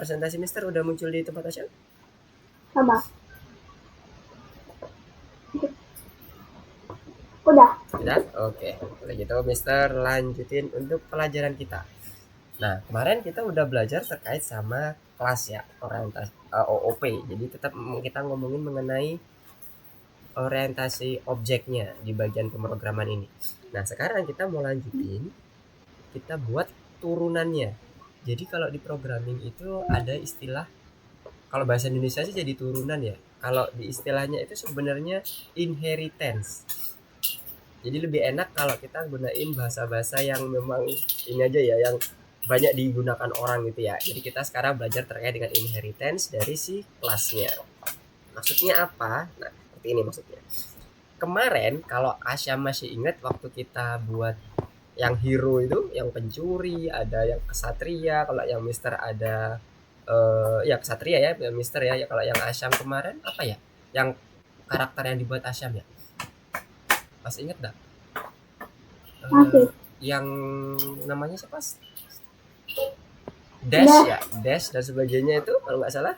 presentasi Mister udah muncul di tempat Asyam? Coba. Udah. Udah? Oke. Kalau gitu Mister lanjutin untuk pelajaran kita. Nah, kemarin kita udah belajar terkait sama kelas ya, orientasi OOP. Jadi tetap kita ngomongin mengenai orientasi objeknya di bagian pemrograman ini. Nah, sekarang kita mau lanjutin, kita buat turunannya. Jadi kalau di programming itu ada istilah, kalau bahasa Indonesia sih jadi turunan ya. Kalau di istilahnya itu sebenarnya inheritance. Jadi lebih enak kalau kita gunain bahasa-bahasa yang memang ini aja ya, yang banyak digunakan orang gitu ya. Jadi kita sekarang belajar terkait dengan inheritance dari si kelasnya. Maksudnya apa? Nah, seperti ini maksudnya. Kemarin kalau Asya masih ingat waktu kita buat yang hero itu, yang pencuri, ada yang kesatria, kalau yang Mister ada ya kesatria ya, Mister ya. Ya kalau yang Asyam kemarin apa ya? Yang karakter yang dibuat Asyam ya? Masih ingat enggak? Masih. Yang namanya siapa? Dash ya, Dash dan sebagainya itu kalau nggak salah.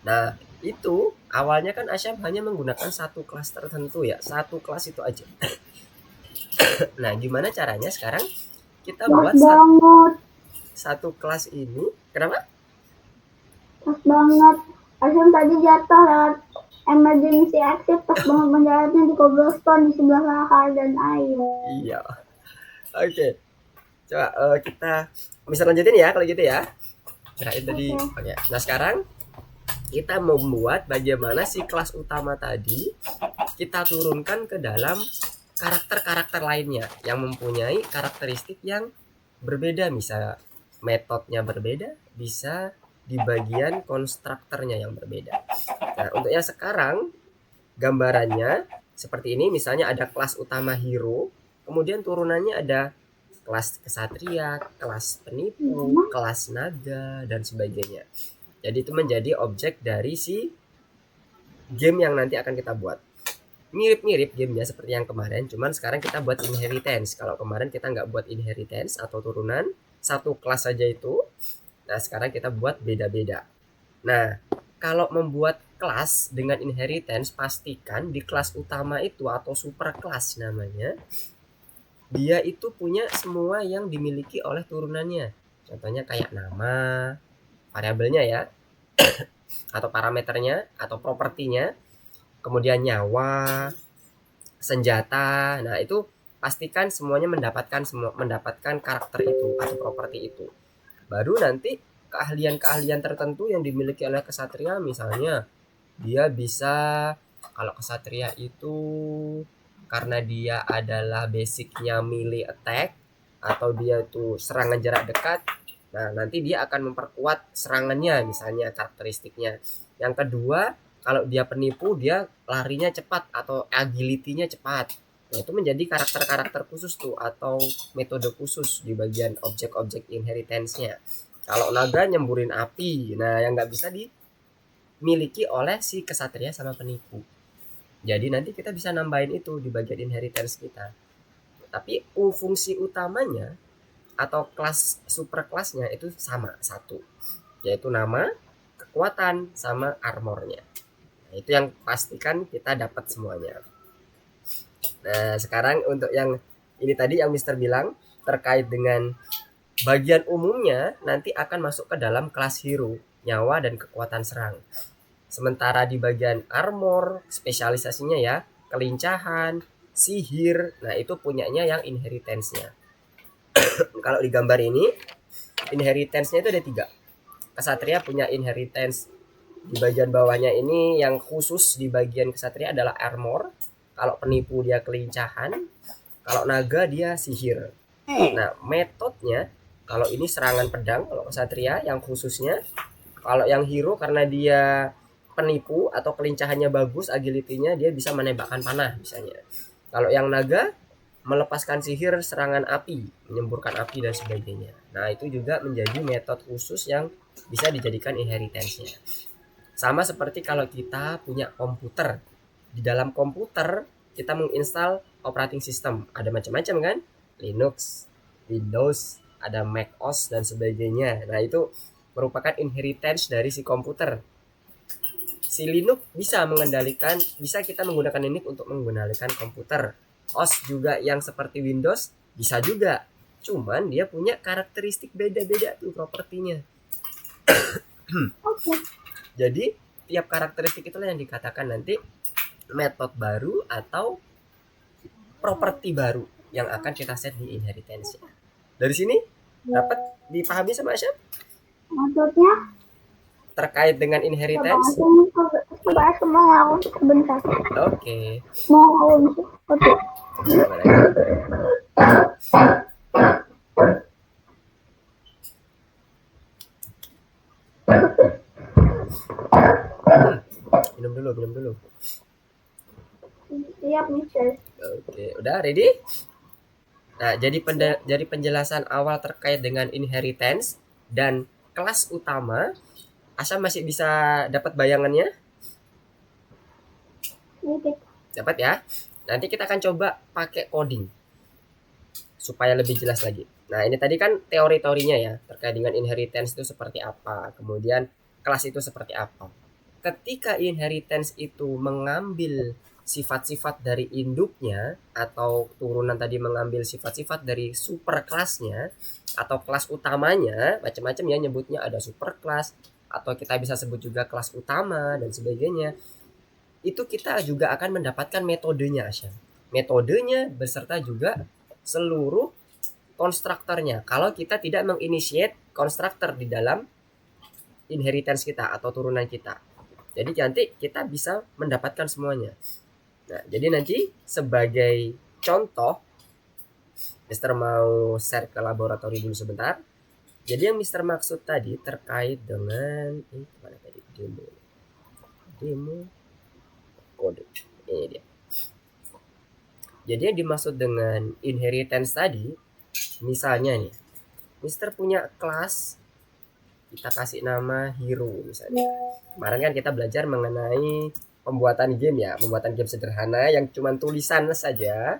Nah, itu awalnya kan Asyam hanya menggunakan satu kelas tertentu ya, satu kelas itu aja. Nah, gimana caranya sekarang kita Pas buat banget. satu kelas ini? Kenapa? Pas banget. Asyam tadi jatuh lewat emergency exit pas banget mendaratnya di cobblestone di sebelah lahar dan air. Iya. Oke. Coba kita bisa lanjutin ya kalau gitu ya. Kirain tadi. Oke. Nah, sekarang kita membuat bagaimana si kelas utama tadi kita turunkan ke dalam karakter-karakter lainnya yang mempunyai karakteristik yang berbeda, bisa metodenya berbeda, bisa di bagian konstruktornya yang berbeda. Nah, untuk yang sekarang gambarannya seperti ini, misalnya ada kelas utama hero, kemudian turunannya ada kelas kesatria, kelas penipu, kelas naga, dan sebagainya. Jadi itu menjadi objek dari si game yang nanti akan kita buat. Mirip-mirip gamenya seperti yang kemarin, cuman sekarang kita buat inheritance. Kalau kemarin kita nggak buat inheritance atau turunan, satu kelas saja itu. Nah, sekarang kita buat beda-beda. Nah, kalau membuat kelas dengan inheritance, pastikan di kelas utama itu atau super kelas namanya, dia itu punya semua yang dimiliki oleh turunannya. Contohnya kayak nama, variabelnya ya, atau parameternya, atau propertinya, kemudian nyawa, senjata. Nah, itu pastikan semuanya mendapatkan karakter itu atau properti itu. Baru nanti keahlian-keahlian tertentu yang dimiliki oleh kesatria, misalnya dia bisa, kalau kesatria itu karena dia adalah basicnya melee attack atau dia itu serangan jarak dekat, nah nanti dia akan memperkuat serangannya misalnya karakteristiknya. Yang kedua, kalau dia penipu dia larinya cepat atau agility-nya cepat. Nah, itu menjadi karakter-karakter khusus tuh atau metode khusus di bagian objek-objek inheritance-nya. Kalau naga nyemburin api, nah yang nggak bisa dimiliki oleh si kesatria sama penipu. Jadi nanti kita bisa nambahin itu di bagian inheritance kita. Tapi fungsi utamanya atau kelas super kelasnya itu sama satu, yaitu nama, kekuatan, sama armornya. Nah, itu yang pastikan kita dapat semuanya. Nah, sekarang untuk yang ini tadi yang Mister bilang terkait dengan bagian umumnya nanti akan masuk ke dalam kelas hero, nyawa dan kekuatan serang. Sementara di bagian armor, spesialisasinya ya, kelincahan, sihir, nah itu punyanya yang inheritance-nya. Kalau di gambar ini, inheritance-nya itu ada 3. Kesatria punya inheritance di bagian bawahnya ini yang khusus di bagian kesatria adalah armor. Kalau penipu dia kelincahan, kalau naga dia sihir. Nah, metodenya kalau ini serangan pedang kalau kesatria yang khususnya. Kalau yang hero karena dia penipu atau kelincahannya bagus, agility-nya dia bisa menembakkan panah misalnya. Kalau yang naga melepaskan sihir, serangan api, menyemburkan api dan sebagainya. Nah, itu juga menjadi metode khusus yang bisa dijadikan inheritance-nya. Sama seperti kalau kita punya komputer. Di dalam komputer kita menginstal operating system. Ada macam-macam kan? Linux, Windows, ada Mac OS dan sebagainya. Nah, itu merupakan inheritance dari si komputer. Si Linux bisa kita menggunakan Linux untuk mengendalikan komputer. OS juga yang seperti Windows bisa juga. Cuman dia punya karakteristik beda-beda tuh propertinya. Oke. Jadi tiap karakteristik itulah yang dikatakan nanti metode baru atau properti baru yang akan kita set di inheritance. Dari sini dapat dipahami sama Asyam Maksudnya terkait dengan coba inheritance? coba semua ngawur sebentar. Oke. Mau ngawur seperti Minum dulu. siap Mister. Oke, udah ready? Nah, jadi penjelasan awal terkait dengan inheritance dan kelas utama, Asam masih bisa dapat bayangannya? Sedikit. Dapat ya? Nanti kita akan coba pakai coding supaya lebih jelas lagi. Nah, ini tadi kan teori-teorinya ya, terkait dengan inheritance itu seperti apa, kemudian kelas itu seperti apa. Ketika inheritance itu mengambil sifat-sifat dari induknya atau turunan tadi mengambil sifat-sifat dari superkelasnya atau kelas utamanya, macam-macam ya nyebutnya, ada superkelas atau kita bisa sebut juga kelas utama dan sebagainya. Itu kita juga akan mendapatkan metodenya, Asya. Metodenya beserta juga seluruh konstruktornya. Kalau kita tidak menginitiate konstruktor di dalam inheritance kita atau turunan kita. Jadi nanti kita bisa mendapatkan semuanya. Nah, jadi nanti sebagai contoh, Mister mau share ke laboratori dulu sebentar. Jadi yang Mister maksud tadi terkait dengan mana tadi demo kode. Ini dia. Jadi yang dimaksud dengan inheritance tadi, misalnya nih, Mister punya kelas, kita kasih nama hero misalnya. Kemarin kan kita belajar mengenai pembuatan game ya, pembuatan game sederhana yang cuma tulisan saja.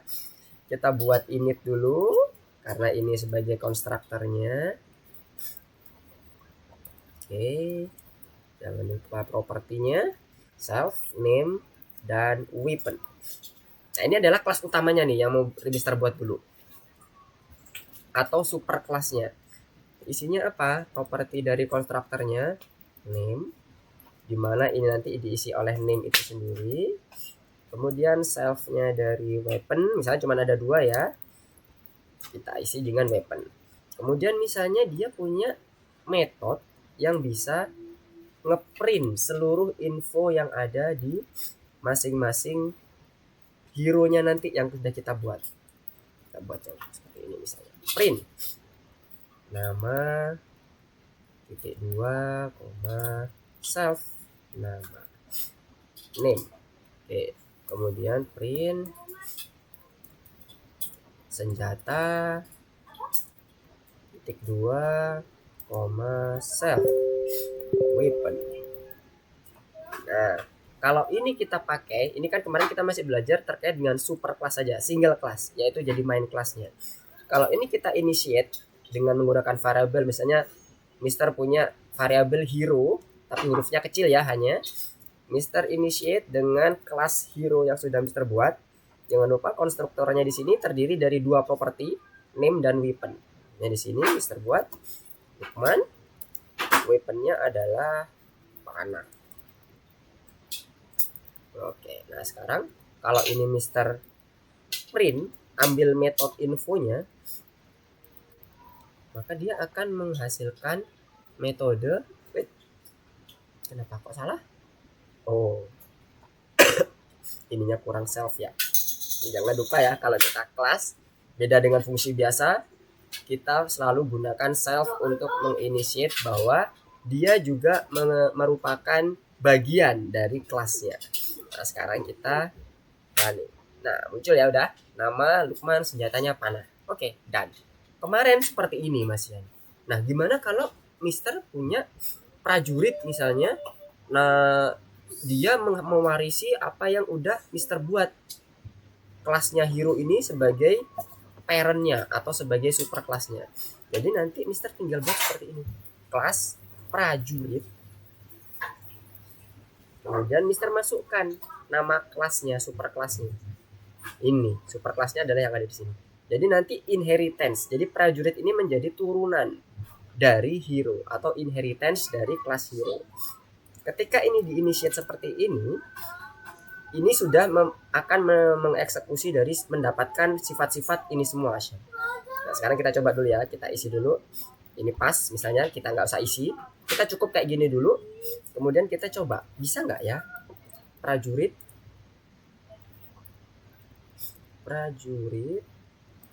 Kita buat init dulu karena ini sebagai konstruktornya. Oke, jangan lupa propertinya, self, name, dan weapon. Nah, ini adalah kelas utamanya nih yang mau Mister buat dulu. Atau super kelasnya. Isinya apa? Properti dari konstruktornya, name, dimana ini nanti diisi oleh name itu sendiri. Kemudian self-nya dari weapon, misalnya cuma ada 2 ya. Kita isi dengan weapon. Kemudian misalnya dia punya metode yang bisa ngeprint seluruh info yang ada di masing-masing hero-nya nanti yang sudah kita buat. Kita buat yang seperti ini misalnya. Print nama titik 2, self nama name. Oke, kemudian print senjata titik 2, self weapon. Nah, kalau ini kita pakai, ini kan kemarin kita masih belajar terkait dengan super class saja, single class, yaitu jadi main classnya. Kalau ini kita initiate dengan menggunakan variabel, misalnya Mister punya variabel hero, tapi hurufnya kecil ya hanya. Mister initiate dengan kelas hero yang sudah Mister buat. Jangan lupa konstruktornya di sini terdiri dari 2 properti, name dan weapon. Nah, di sini Mister buat Lukman, weaponnya adalah panah. Oke, nah sekarang kalau ini Mister print, ambil metode infonya, maka dia akan menghasilkan metode. Wait, kenapa kok salah? Oh, ininya kurang self ya. Jangan lupa ya, kalau kita kelas beda dengan fungsi biasa, kita selalu gunakan self untuk menginitiate bahwa dia juga merupakan bagian dari kelasnya. Nah, sekarang kita running. Nah, muncul ya udah nama Lukman, senjatanya panah. Oke, dan kemarin seperti ini Mas Yan. Nah, gimana kalau Mister punya prajurit misalnya, nah dia mewarisi apa yang udah Mister buat. Kelasnya hero ini sebagai parentnya atau sebagai super kelasnya. Jadi nanti Mister tinggal buat seperti ini. Kelas prajurit. Kemudian Mister masukkan nama kelasnya, super kelasnya. Ini super kelasnya adalah yang ada di sini. Jadi nanti inheritance. Jadi prajurit ini menjadi turunan dari hero atau inheritance dari kelas hero. Ketika ini diinitiate seperti ini sudah akan mengeksekusi dari mendapatkan sifat-sifat ini semua. Nah, sekarang kita coba dulu ya, kita isi dulu. Ini pas, misalnya kita nggak usah isi, kita cukup kayak gini dulu. Kemudian kita coba, bisa nggak ya prajurit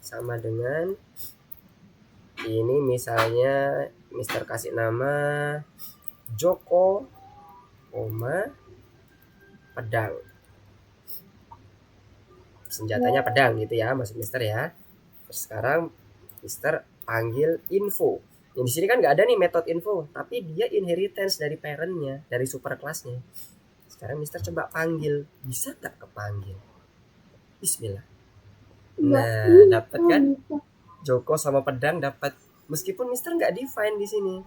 sama dengan ini, misalnya Mister kasih nama Joko, pedang. Senjatanya pedang gitu ya, maksud Mister ya. Terus sekarang Mister panggil info. Yang di sini kan nggak ada nih metode info, tapi dia inheritance dari parentnya, dari super kelasnya. Sekarang Mister coba panggil, bisa nggak kepanggil? Bismillah. Nah, dapat kan? Joko sama pedang dapat. Meskipun Mister nggak define di sini,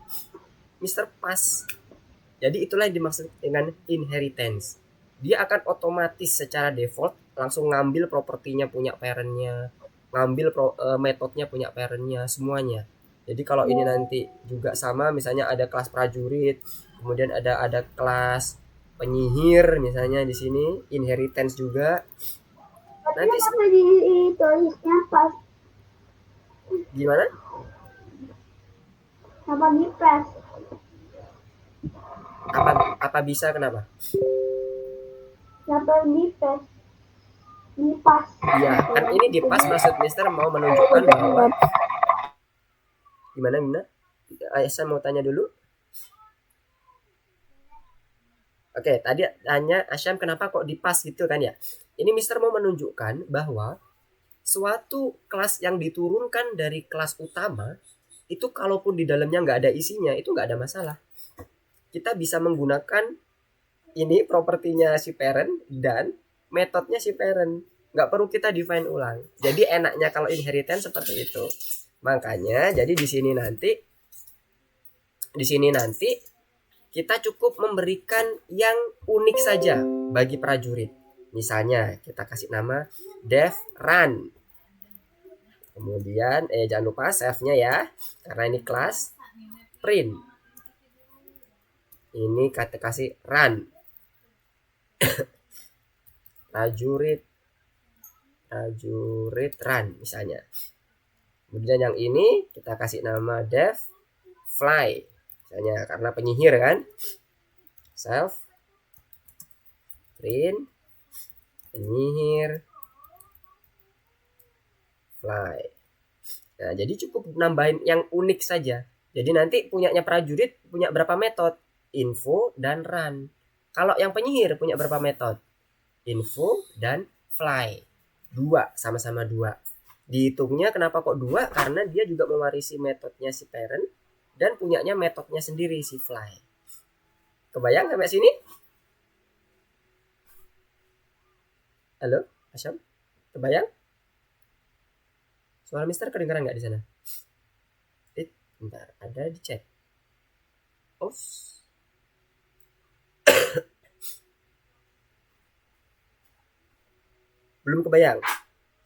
Mister pas. Jadi itulah yang dimaksud dengan inheritance. Dia akan otomatis secara default langsung ngambil propertinya punya parentnya, ngambil metodenya punya parentnya, semuanya. Jadi kalau ini nanti juga sama, misalnya ada kelas prajurit, kemudian ada kelas penyihir misalnya di sini, inheritance juga. Nanti ditulisnya pas. Gimana? Apa di press? Apa bisa, kenapa? Dapat di press. Di pas. Iya, kan ini di pas maksud Mister mau menunjukkan bahwa gimana? Saya mau tanya dulu. Oke, tadi tanya Asyam kenapa kok di pas gitu kan ya. Ini Mister mau menunjukkan bahwa suatu kelas yang diturunkan dari kelas utama itu kalaupun di dalamnya nggak ada isinya itu nggak ada masalah. Kita bisa menggunakan ini propertinya si parent dan metodenya si parent. Nggak perlu kita define ulang. Jadi enaknya kalau inheritance seperti itu. Makanya jadi di sini nanti kita cukup memberikan yang unik saja bagi prajurit. Misalnya kita kasih nama dev run. Kemudian jangan lupa save-nya ya, karena ini kelas print. Ini kita kasih run. prajurit run misalnya. Kemudian yang ini kita kasih nama dev fly misalnya, karena penyihir kan. Self print penyihir fly. Nah, jadi cukup nambahin yang unik saja. Jadi nanti punyanya prajurit punya berapa metode? Info dan run. Kalau yang penyihir punya berapa metode? Info dan fly. 2, sama-sama 2. Dihitungnya kenapa kok 2? Karena dia juga mewarisi metodenya si parent dan punyanya metodenya sendiri si fly. Kebayang sampai sini? Halo, Asyam? Kebayang? Suara Mister kedengaran nggak di sana? Bentar, ada di chat. Oh. Belum kebayang.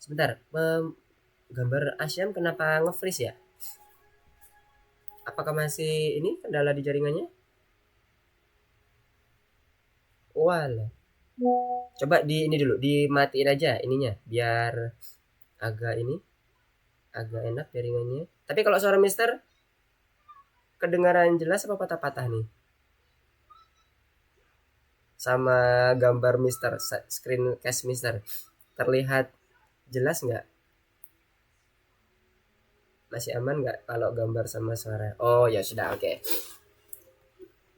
Sebentar, gambar Asyam kenapa nge-freeze ya? Apakah masih ini kendala di jaringannya? Walah. Coba ini dulu, dimatiin aja ininya biar agak enak jaringannya. Tapi kalau suara Mister kedengaran jelas apa patah-patah nih? Sama gambar Mister, screen cast Mister terlihat jelas nggak? Masih aman nggak kalau gambar sama suara? Oh ya sudah, oke.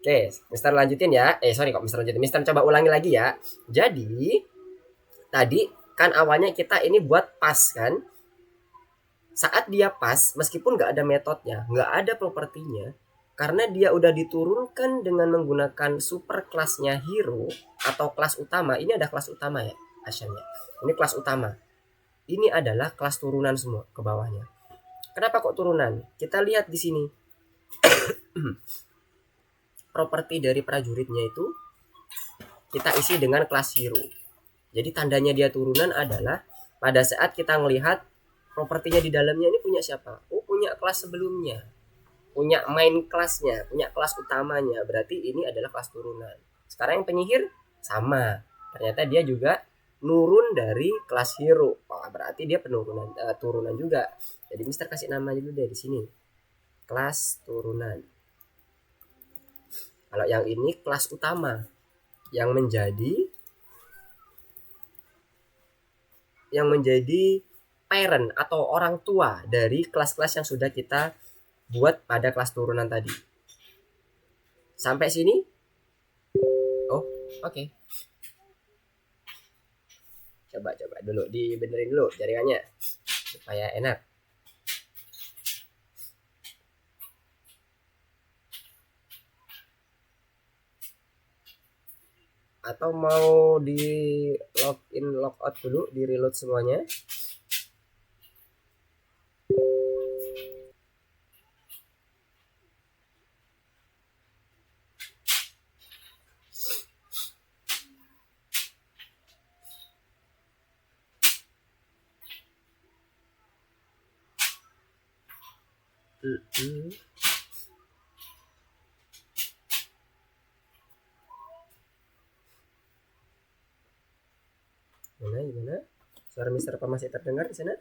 Oke, Mister lanjutin ya. Sorry kok Mister lanjutin. Mister coba ulangi lagi ya. Jadi tadi kan awalnya kita ini buat pas kan. Saat dia pas, meskipun nggak ada metodenya, nggak ada propertinya, karena dia udah diturunkan dengan menggunakan super kelasnya hero atau kelas utama. Ini ada kelas utama ya, Asyamnya. Ini kelas utama. Ini adalah kelas turunan semua ke bawahnya. Kenapa kok turunan? Kita lihat di sini. properti dari prajuritnya itu kita isi dengan kelas hero. Jadi tandanya dia turunan adalah pada saat kita melihat propertinya di dalamnya ini punya siapa? Oh, punya kelas sebelumnya. Punya main kelasnya, punya kelas utamanya. Berarti ini adalah kelas turunan. Sekarang yang penyihir sama. Ternyata dia juga nurun dari kelas hero. Wah, berarti dia penurunan turunan juga. Jadi Mister kasih nama dulu deh di sini. Kelas turunan. Kalau yang ini kelas utama yang menjadi parent atau orang tua dari kelas-kelas yang sudah kita buat pada kelas turunan tadi. Sampai sini? Oh, oke. Coba dulu dibenerin dulu jaringannya supaya enak. Atau mau di login logout dulu, di reload semuanya. Gimana? Suara Mister apa masih terdengar di sana?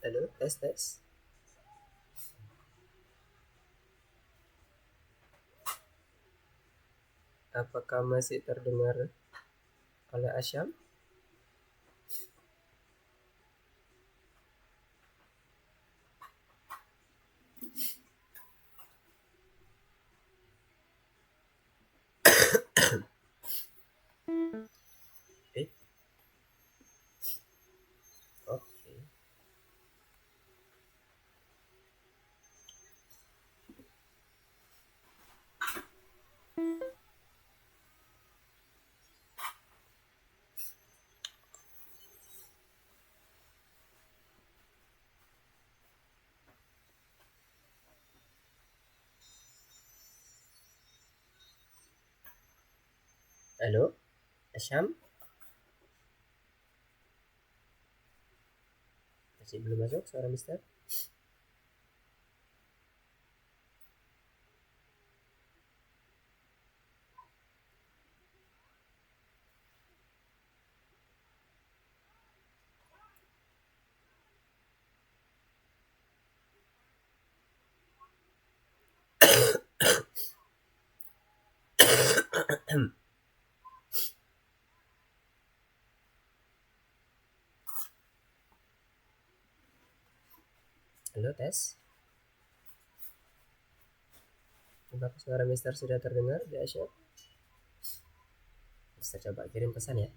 Halo, tes. Apakah masih terdengar oleh Asyam? Oke. Halo, Asyam? Masih belum masuk suara Mister? Halo, tes. Apakah suara Mister sudah terdengar di Asyam? Mister coba kirim pesan ya.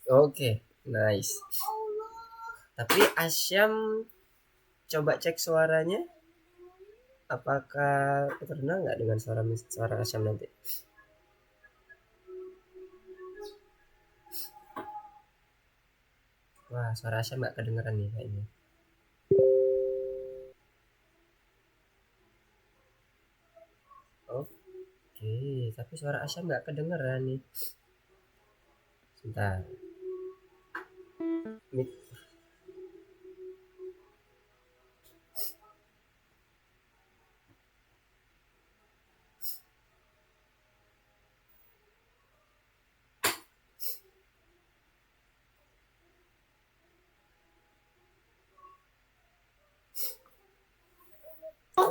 Oke, nice. Tapi Asyam coba cek suaranya. Apakah terdengar nggak dengan suara Asyam nanti? Wah, suara Asyam nggak kedengeran nih kayaknya. Oke, tapi suara Asyam nggak kedengeran nih. Sebentar.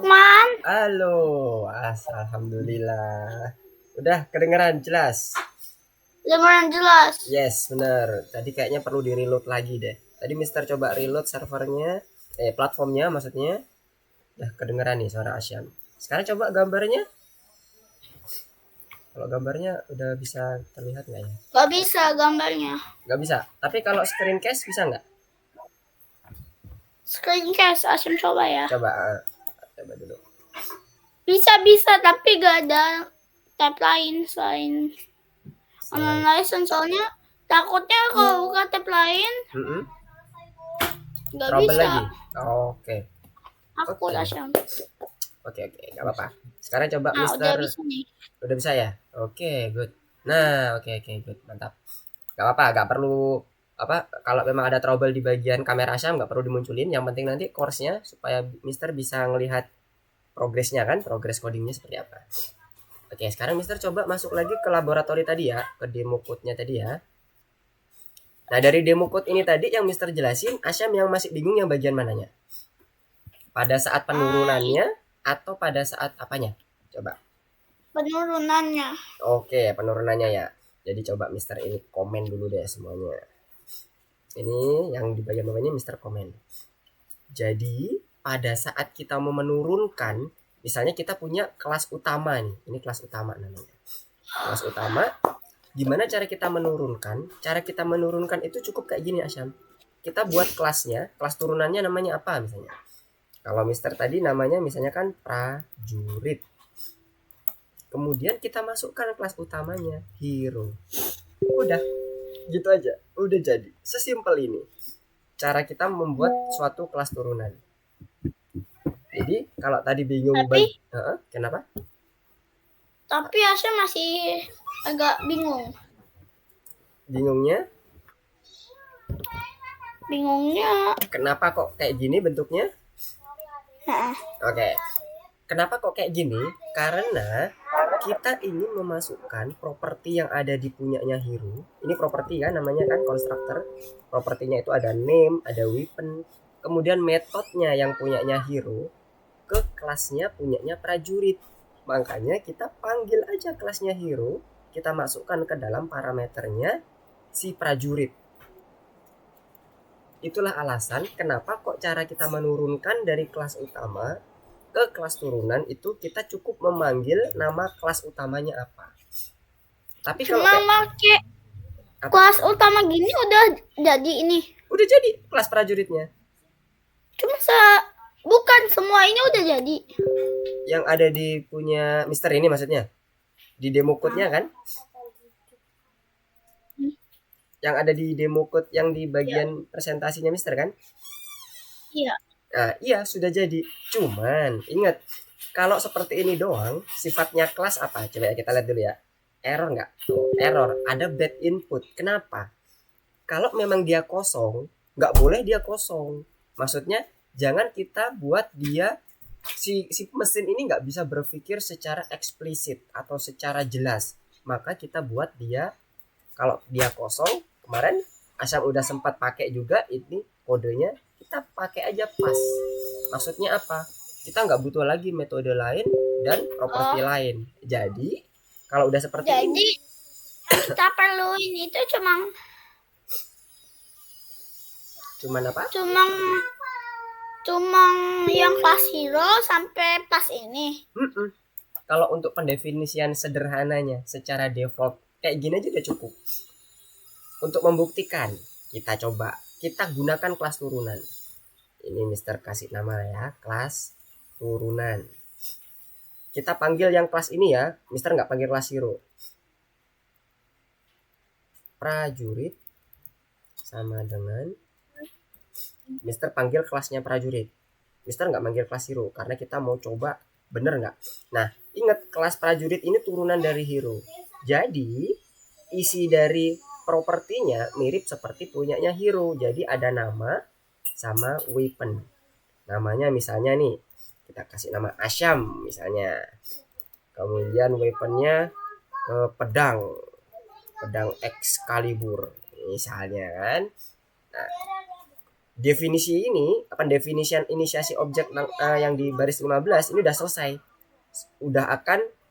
Lukman. Halo, alhamdulillah. Udah kedengeran jelas? Dengeran jelas. Yes, bener. Tadi kayaknya perlu di reload lagi deh. Tadi Mister coba reload servernya, platformnya maksudnya. Udah kedengeran nih suara Asyam. Sekarang coba gambarnya. Kalau gambarnya udah bisa terlihat nggak ya? Gak bisa gambarnya. Nggak bisa. Tapi kalau screencast bisa nggak? Screencast, Asyam coba ya. Coba dulu. Bisa, tapi gak ada tab lain selain online license. Soalnya takutnya kalau buka tab lain gak Trouble bisa. lagi. Oke. Aku Asyam. Oke, nggak apa-apa. Sekarang coba Nah, Mister. udah bisa nih. Udah bisa ya? Oke, good. Nah, oke, good. Mantap. Gak apa-apa, gak perlu apa kalau memang ada trouble di bagian kamera Asyam nggak perlu dimunculin. Yang penting nanti course-nya supaya Mister bisa ngelihat progresnya kan, progres codingnya seperti apa. Oke, sekarang Mister coba masuk lagi ke laboratori tadi ya, ke demo code-nya tadi ya. Nah, dari demo code ini tadi yang Mister jelasin, Asyam yang masih bingung yang bagian mananya? Pada saat penurunannya atau pada saat apanya? Coba. Penurunannya. Oke, penurunannya ya. Jadi coba Mister ini komen dulu deh semuanya. Ini yang di bagian bawahnya Mister komen. Jadi pada saat kita mau menurunkan, misalnya kita punya kelas utama nih. Ini kelas utama namanya. Kelas utama, gimana cara kita menurunkan? Cara kita menurunkan itu cukup kayak gini Asyam. Kita buat kelasnya, kelas turunannya namanya apa misalnya? Kalau Mister tadi namanya misalnya kan prajurit. Kemudian kita masukkan kelas utamanya hero. Udah, gitu aja. Udah jadi. Sesimpel ini. Cara kita membuat suatu kelas turunan. Jadi kalau tadi bingung kenapa? Tapi Asyam masih agak bingung. Bingungnya kenapa kok kayak gini bentuknya? Oke. Kenapa kok kayak gini? Karena kita ingin memasukkan properti yang ada di punyanya hero. Ini properti kan namanya kan constructor. Propertinya itu ada name, ada weapon, kemudian metodenya yang punyanya hero ke kelasnya punyanya prajurit. Makanya kita panggil aja kelasnya hero, kita masukkan ke dalam parameternya si prajurit. Itulah alasan kenapa kok cara kita menurunkan dari kelas utama ke kelas turunan itu kita cukup memanggil nama kelas utamanya apa. Tapi kalau pakai kelas utama gini udah jadi ini. Udah jadi kelas prajuritnya. Cuma bukan semua ini udah jadi. Yang ada di punya Mister ini maksudnya. Di demo code-nya kan? Yang ada di demo code yang di bagian presentasinya Mister kan? Iya. Nah, iya sudah jadi. Cuman ingat, kalau seperti ini doang, sifatnya kelas apa? Coba kita lihat dulu ya. Error nggak? Tuh, error. Ada bad input. Kenapa? Kalau memang dia kosong, nggak boleh dia kosong. Maksudnya, jangan kita buat dia si mesin ini nggak bisa berpikir secara eksplisit atau secara jelas. Maka kita buat dia kalau dia kosong. Kemarin Asyam udah sempat pakai juga ini kodenya, kita pakai aja pas. Maksudnya apa? Kita nggak butuh lagi metode lain dan properti lain. Jadi kalau udah seperti ini, kita perluin itu cuman apa? Cuman yang pas hero sampai pas ini. Kalau untuk pendefinisian sederhananya secara default kayak gini aja udah cukup. Untuk membuktikan, kita gunakan kelas turunan. Ini Mister kasih nama ya, kelas turunan. Kita panggil yang kelas ini ya, Mister nggak panggil kelas hero. Prajurit sama dengan Mister panggil kelasnya prajurit. Mister nggak panggil kelas hero karena kita mau coba bener nggak. Nah, ingat kelas prajurit ini turunan dari hero. Jadi isi dari propertinya mirip seperti punyanya hero. Jadi ada nama sama weapon. Namanya misalnya nih, kita kasih nama Asyam misalnya. Kemudian weaponnya pedang Excalibur misalnya kan. Nah, definisi ini, definisian inisiasi objek yang di baris 15 ini udah selesai. Udah akan